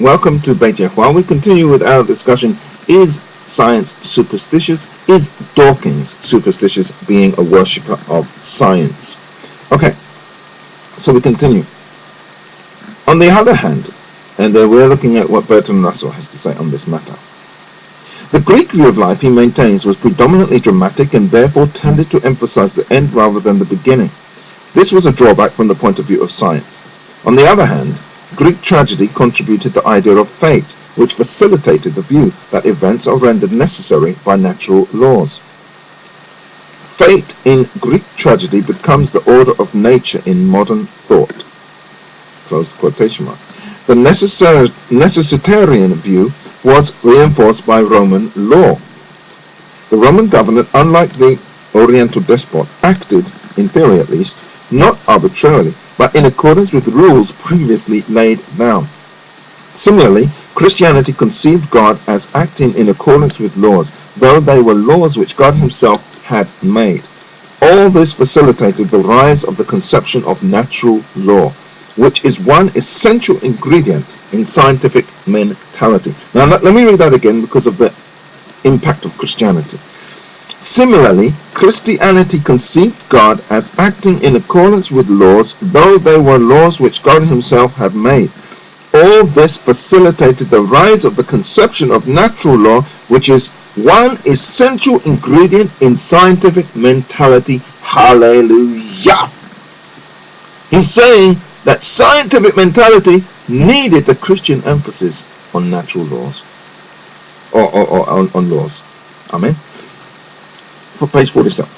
Welcome to Beit While we continue with our discussion, is science superstitious? Is Dawkins superstitious, being a worshipper of science? Okay, so we continue. On the other hand, and we're looking at what Bertrand Russell has to say on this matter. The Greek view of life, he maintains, was predominantly dramatic and therefore tended to emphasize the end rather than the beginning. This was a drawback from the point of view of science. On the other hand, Greek tragedy contributed the idea of fate, which facilitated the view that events are rendered necessary by natural laws. Fate in Greek tragedy becomes the order of nature in modern thought. Close quotation mark. The necessitarian view was reinforced by Roman law. The Roman government, unlike the Oriental despot, acted, in theory at least, not arbitrarily, but in accordance with rules previously laid down. Similarly, Christianity conceived God as acting in accordance with laws, though they were laws which God himself had made. All this facilitated the rise of the conception of natural law, which is one essential ingredient in scientific mentality. Now let me read that again because of the impact of Christianity. Similarly, Christianity conceived God as acting in accordance with laws, though they were laws which God himself had made. All this facilitated the rise of the conception of natural law, which is one essential ingredient in scientific mentality. Hallelujah! He's saying that scientific mentality needed the Christian emphasis on natural laws, or on laws. Amen. For page 47.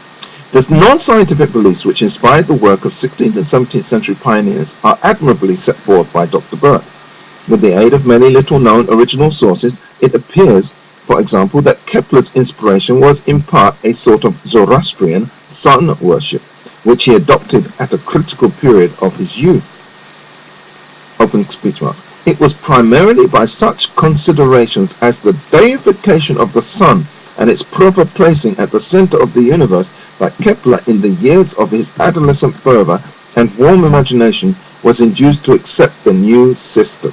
The non-scientific beliefs which inspired the work of 16th and 17th century pioneers are admirably set forth by Dr. Burt. With the aid of many little-known original sources, it appears, for example, that Kepler's inspiration was in part a sort of Zoroastrian sun worship, which he adopted at a critical period of his youth. Open speech marks. It was primarily by such considerations as the deification of the sun and its proper placing at the center of the universe that Kepler, in the years of his adolescent fervor and warm imagination, was induced to accept the new system.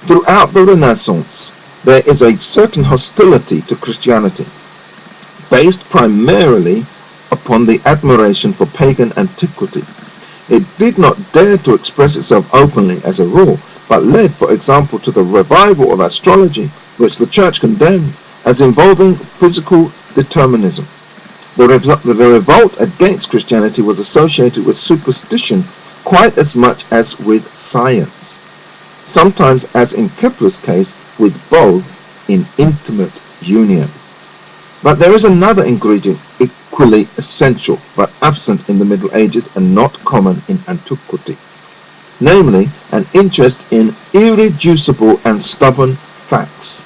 Throughout the Renaissance, there is a certain hostility to Christianity, based primarily upon the admiration for pagan antiquity. It did not dare to express itself openly as a rule, but led, for example, to the revival of astrology, which the Church condemned as involving physical determinism. The revolt against Christianity was associated with superstition quite as much as with science, sometimes, as in Kepler's case, with both in intimate union. But there is another ingredient equally essential but absent in the Middle Ages and not common in antiquity, namely an interest in irreducible and stubborn facts.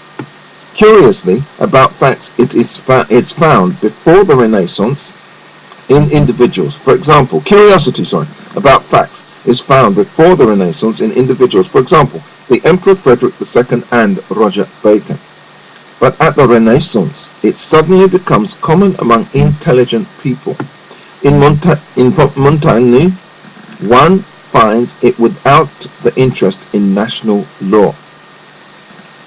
Curiously, about facts, it's found before the Renaissance in individuals. For example, curiosity about facts is found before the Renaissance in individuals. For example, the Emperor Frederick II and Roger Bacon. But at the Renaissance, it suddenly becomes common among intelligent people. In Montaigne, one finds it without the interest in national law.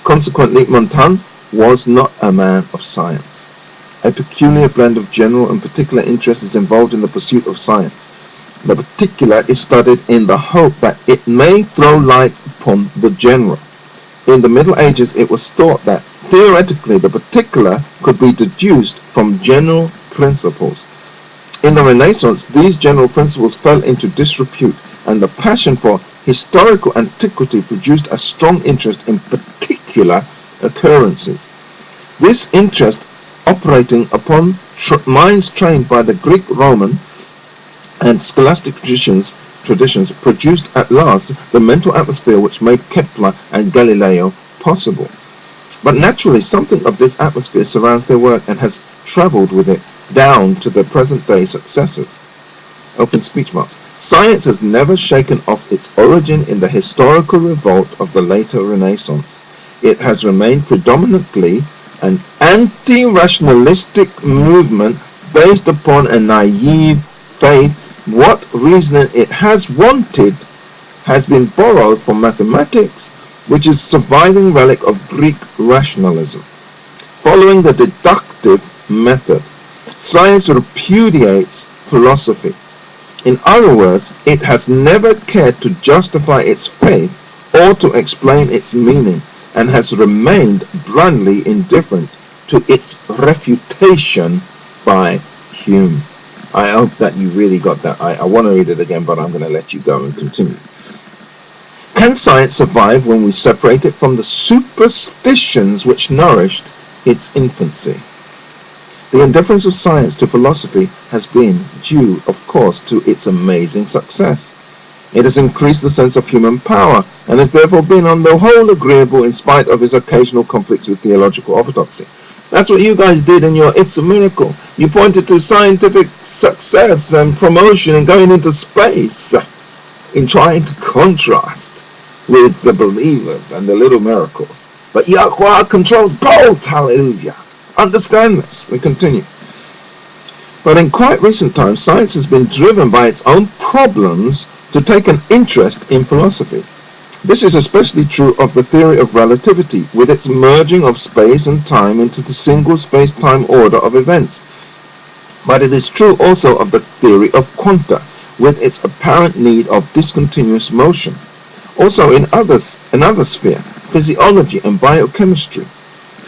Consequently, Montaigne was not a man of science. A peculiar blend of general and particular interest is involved in the pursuit of science. The particular is studied in the hope that it may throw light upon the general. In the Middle Ages, it was thought that theoretically the particular could be deduced from general principles. In the Renaissance, these general principles fell into disrepute, and the passion for historical antiquity produced a strong interest in particular occurrences. This interest, operating upon minds trained by the Greek, Roman, and scholastic traditions, produced at last the mental atmosphere which made Kepler and Galileo possible. But naturally, something of this atmosphere surrounds their work and has travelled with it down to their present-day successors. Open speech marks. Science has never shaken off its origin in the historical revolt of the later Renaissance. It has remained predominantly an anti-rationalistic movement based upon a naive faith. What reasoning it has wanted has been borrowed from mathematics, which is surviving relic of Greek rationalism. Following the deductive method, science repudiates philosophy. In other words, it has never cared to justify its faith or to explain its meaning, and has remained bluntly indifferent to its refutation by Hume. I hope that you really got that. I want to read it again, but I'm going to let you go and continue. Can science survive when we separate it from the superstitions which nourished its infancy? The indifference of science to philosophy has been due, of course, to its amazing success. It has increased the sense of human power, and has therefore been on the whole agreeable in spite of its occasional conflicts with theological orthodoxy. That's what you guys did in your It's a Miracle. You pointed to scientific success and promotion and going into space in trying to contrast with the believers and the little miracles. But Yahweh controls both, hallelujah. Understand this. We continue. But in quite recent times, science has been driven by its own problems to take an interest in philosophy. This is especially true of the theory of relativity, with its merging of space and time into the single space-time order of events. But it is true also of the theory of quanta, with its apparent need of discontinuous motion. Also another sphere, physiology and biochemistry,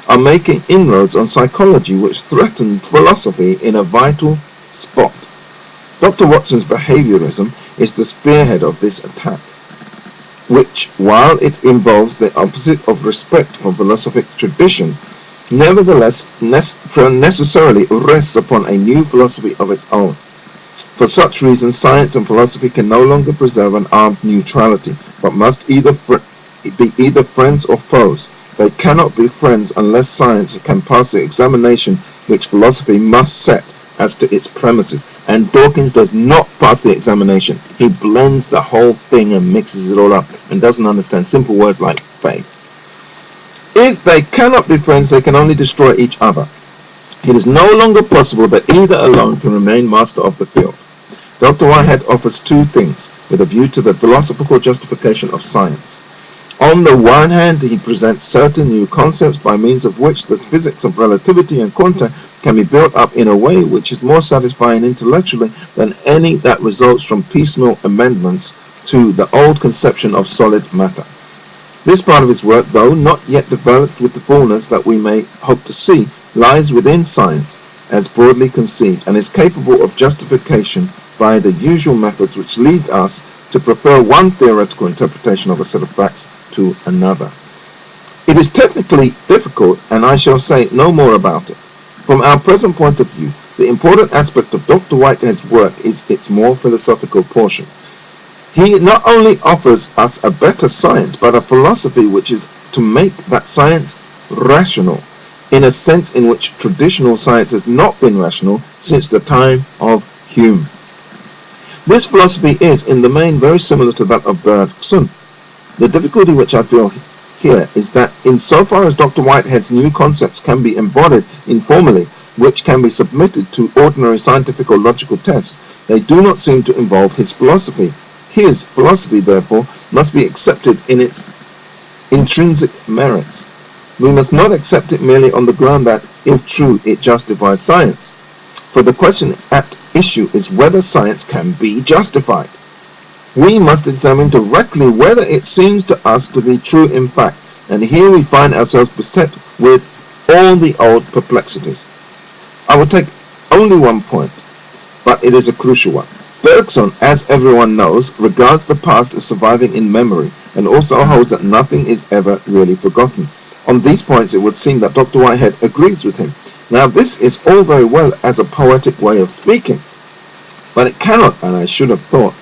are making inroads on psychology which threaten philosophy in a vital spot. Dr. Watson's behaviorism is the spearhead of this attack, which, while it involves the opposite of respect for philosophic tradition, nevertheless necessarily rests upon a new philosophy of its own. For such reasons, science and philosophy can no longer preserve an armed neutrality, but must be either friends or foes. They cannot be friends unless science can pass the examination which philosophy must set as to its premises. And Dawkins does not pass the examination. He blends the whole thing and mixes it all up and doesn't understand simple words like faith. If they cannot be friends, they can only destroy each other. It is no longer possible that either alone can remain master of the field. Dr. Whitehead offers two things with a view to the philosophical justification of science. On the one hand, he presents certain new concepts by means of which the physics of relativity and quanta can be built up in a way which is more satisfying intellectually than any that results from piecemeal amendments to the old conception of solid matter. This part of his work, though not yet developed with the fullness that we may hope to see, lies within science as broadly conceived, and is capable of justification by the usual methods which lead us to prefer one theoretical interpretation of a set of facts to another. It is technically difficult, and I shall say no more about it. From our present point of view, the important aspect of Dr. Whitehead's work is its more philosophical portion. He not only offers us a better science, but a philosophy which is to make that science rational, in a sense in which traditional science has not been rational since the time of Hume. This philosophy is, in the main, very similar to that of Bergson. The difficulty which I feel here is that insofar as Dr. Whitehead's new concepts can be embodied informally, which can be submitted to ordinary scientific or logical tests, they do not seem to involve his philosophy. His philosophy, therefore, must be accepted in its intrinsic merits. We must not accept it merely on the ground that, if true, it justifies science. For the question at issue is whether science can be justified. We must examine directly whether it seems to us to be true in fact, and here we find ourselves beset with all the old perplexities. I will take only one point, but it is a crucial one. Bergson, as everyone knows, regards the past as surviving in memory, and also holds that nothing is ever really forgotten. On these points, it would seem that Dr. Whitehead agrees with him. Now, this is all very well as a poetic way of speaking, but it cannot, and I should have thought,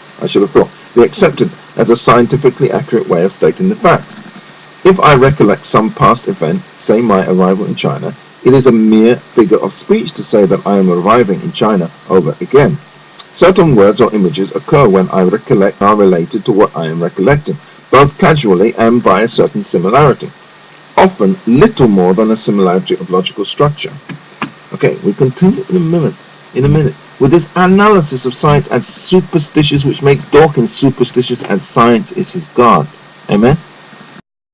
be accepted as a scientifically accurate way of stating the facts. If I recollect some past event, say my arrival in China, it is a mere figure of speech to say that I am arriving in China over again. Certain words or images occur when I recollect are related to what I am recollecting, both casually and by a certain similarity, often little more than a similarity of logical structure. Okay, we continue in a minute, with this analysis of science as superstitious, which makes Dawkins superstitious as science is his God. Amen?